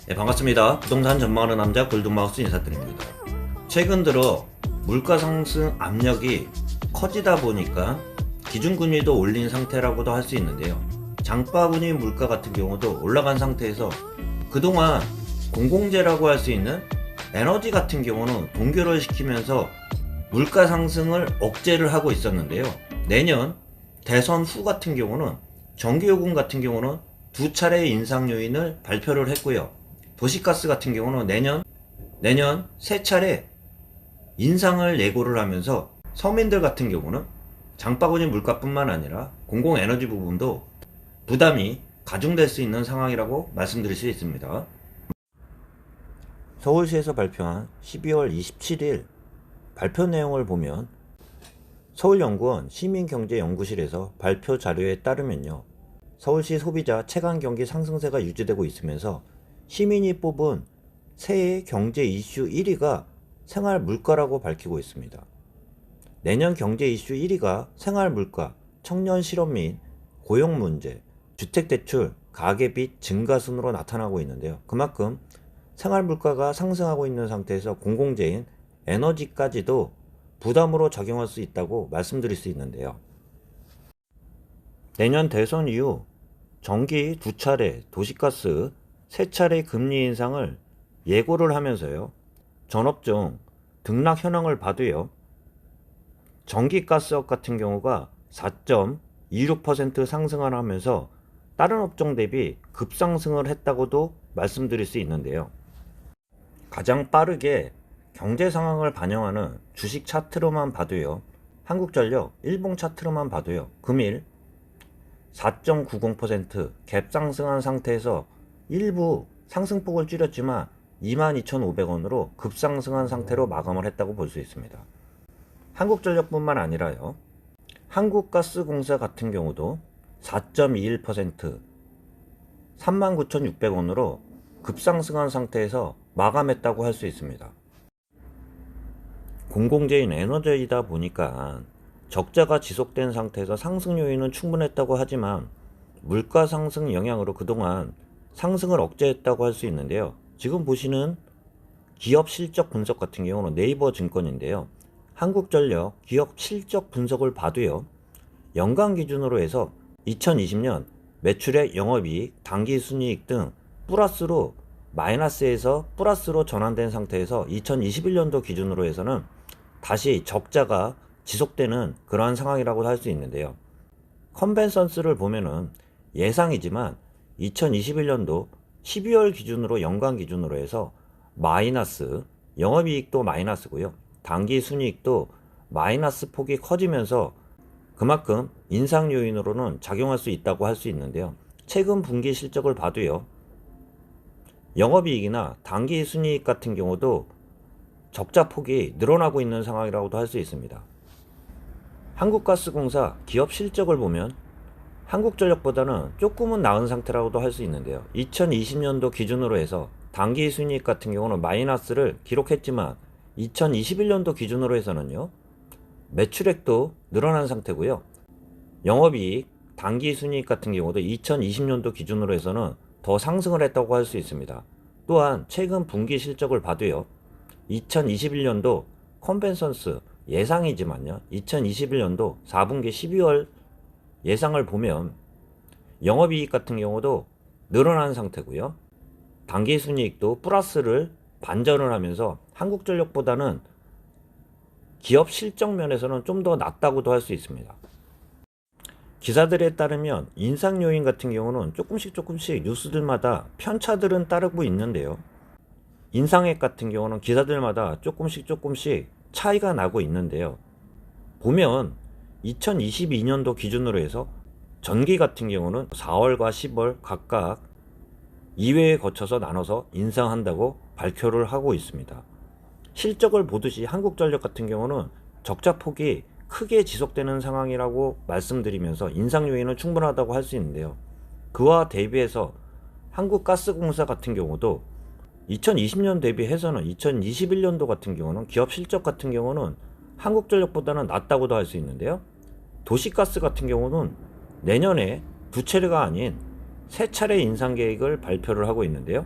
네, 반갑습니다. 부동산 전망하는 남자 골든마우스 인사드립니다. 최근 들어 물가 상승 압력이 커지다 보니까 기준금리도 올린 상태라고도 할 수 있는데요. 장바구니 물가 같은 경우도 올라간 상태에서 그동안 공공재라고 할 수 있는 에너지 같은 경우는 동결을 시키면서 물가 상승을 억제를 하고 있었는데요. 내년 대선 후 같은 경우는 전기요금 같은 경우는 두 차례의 인상 요인을 발표를 했고요. 도시가스 같은 경우는 내년 세 차례 인상을 예고를 하면서 서민들 같은 경우는 장바구니 물가뿐만 아니라 공공에너지 부분도 부담이 가중될 수 있는 상황이라고 말씀드릴 수 있습니다. 서울시에서 발표한 12월 27일 발표 내용을 보면 서울연구원 시민경제연구실에서 발표 자료에 따르면요. 서울시 소비자 체감경기 상승세가 유지되고 있으면서 시민이 뽑은 새해 경제 이슈 1위가 생활 물가라고 밝히고 있습니다. 내년 경제 이슈 1위가 생활 물가, 청년 실업 및 고용 문제, 주택대출, 가계빚 증가 순으로 나타나고 있는데요. 그만큼 생활 물가가 상승하고 있는 상태에서 공공재인 에너지까지도 부담으로 작용할 수 있다고 말씀드릴 수 있는데요. 내년 대선 이후 전기 두 차례, 도시가스 세 차례 금리 인상을 예고를 하면서요. 전업종 등락 현황을 봐도요. 전기가스업 같은 경우가 4.26% 상승을 하면서 다른 업종 대비 급상승을 했다고도 말씀드릴 수 있는데요. 가장 빠르게 경제 상황을 반영하는 주식 차트로만 봐도요. 한국전력, 일봉 차트로만 봐도요. 금일 4.90% 갭 상승한 상태에서 일부 상승폭을 줄였지만 22,500원으로 급상승한 상태로 마감을 했다고 볼 수 있습니다. 한국전력뿐만 아니라요. 한국가스공사 같은 경우도 4.21% 39,600원으로 급상승한 상태에서 마감했다고 할 수 있습니다. 공공재인 에너지이다 보니까 적자가 지속된 상태에서 상승 요인은 충분했다고 하지만 물가 상승 영향으로 그동안 상승을 억제했다고 할 수 있는데요. 지금 보시는 기업 실적 분석 같은 경우는 네이버 증권인데요. 한국전력 기업 실적 분석을 봐도요. 연간 기준으로 해서 2020년 매출액, 영업이익, 당기순이익 등 플러스로 마이너스에서 플러스로 전환된 상태에서 2021년도 기준으로 해서는 다시 적자가 지속되는 그러한 상황이라고 할 수 있는데요. 컨벤서스를 보면은 예상이지만 2021년도 12월 기준으로 연간 기준으로 해서 마이너스, 영업이익도 마이너스고요. 당기순이익도 마이너스 폭이 커지면서 그만큼 인상 요인으로는 작용할 수 있다고 할 수 있는데요. 최근 분기 실적을 봐도요. 영업이익이나 당기순이익 같은 경우도 적자 폭이 늘어나고 있는 상황이라고도 할 수 있습니다. 한국가스공사 기업 실적을 보면 한국전력보다는 조금은 나은 상태라고도 할 수 있는데요. 2020년도 기준으로 해서 당기순이익 같은 경우는 마이너스를 기록했지만 2021년도 기준으로 해서는요. 매출액도 늘어난 상태고요. 영업이익, 당기순이익 같은 경우도 2020년도 기준으로 해서는 더 상승을 했다고 할 수 있습니다. 또한 최근 분기 실적을 봐도요. 2021년도 컨벤서스 예상이지만요. 2021년도 4분기 12월 예상을 보면 영업이익 같은 경우도 늘어난 상태고요. 당기순이익도 플러스를 반전을 하면서 한국전력보다는 기업 실적 면에서는 좀 더 낫다고도 할 수 있습니다. 기사들에 따르면 인상 요인 같은 경우는 조금씩 뉴스들마다 편차들은 따르고 있는데요. 인상액 같은 경우는 기사들마다 조금씩 차이가 나고 있는데요. 보면 2022년도 기준으로 해서 전기 같은 경우는 4월과 10월 각각 2회에 거쳐서 나눠서 인상한다고 발표를 하고 있습니다. 실적을 보듯이 한국전력 같은 경우는 적자 폭이 크게 지속되는 상황이라고 말씀드리면서 인상 요인은 충분하다고 할 수 있는데요. 그와 대비해서 한국가스공사 같은 경우도 2020년 대비해서는 2021년도 같은 경우는 기업 실적 같은 경우는 한국전력보다는 낫다고도 할 수 있는데요. 도시가스 같은 경우는 내년에 두 차례가 아닌 세 차례 인상 계획을 발표를 하고 있는데요.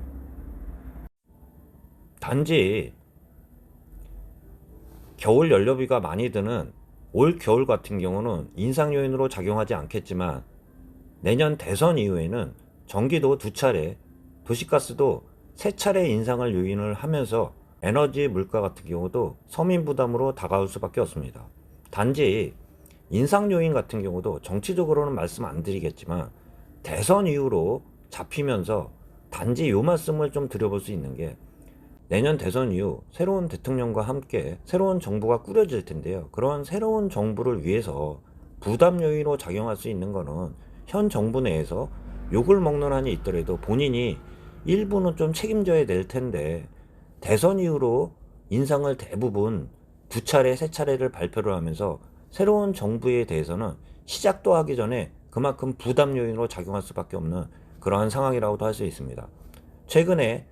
단지 겨울 연료비가 많이 드는 올 겨울 같은 경우는 인상 요인으로 작용하지 않겠지만, 내년 대선 이후에는 전기도 2차례, 도시가스도 3차례 인상을 요인을 하면서 에너지 물가 같은 경우도 서민 부담으로 다가올 수밖에 없습니다. 단지 인상 요인 같은 경우도 정치적으로는 말씀 안 드리겠지만, 대선 이후로 잡히면서 단지 요 말씀을 좀 드려볼 수 있는 게, 내년 대선 이후 새로운 대통령과 함께 새로운 정부가 꾸려질 텐데요. 그런 새로운 정부를 위해서 부담 요인으로 작용할 수 있는 거는 현 정부 내에서 욕을 먹는 한이 있더라도 본인이 일부는 좀 책임져야 될 텐데, 대선 이후로 인상을 대부분 2차례, 3차례를 발표를 하면서 새로운 정부에 대해서는 시작도 하기 전에 그만큼 부담 요인으로 작용할 수밖에 없는 그러한 상황이라고도 할 수 있습니다. 최근에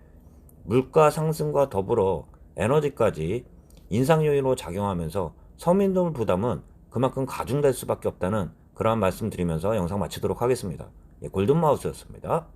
물가 상승과 더불어 에너지까지 인상 요인으로 작용하면서 서민들 부담은 그만큼 가중될 수밖에 없다는 그러한 말씀 드리면서 영상 마치도록 하겠습니다. 골든마우스였습니다.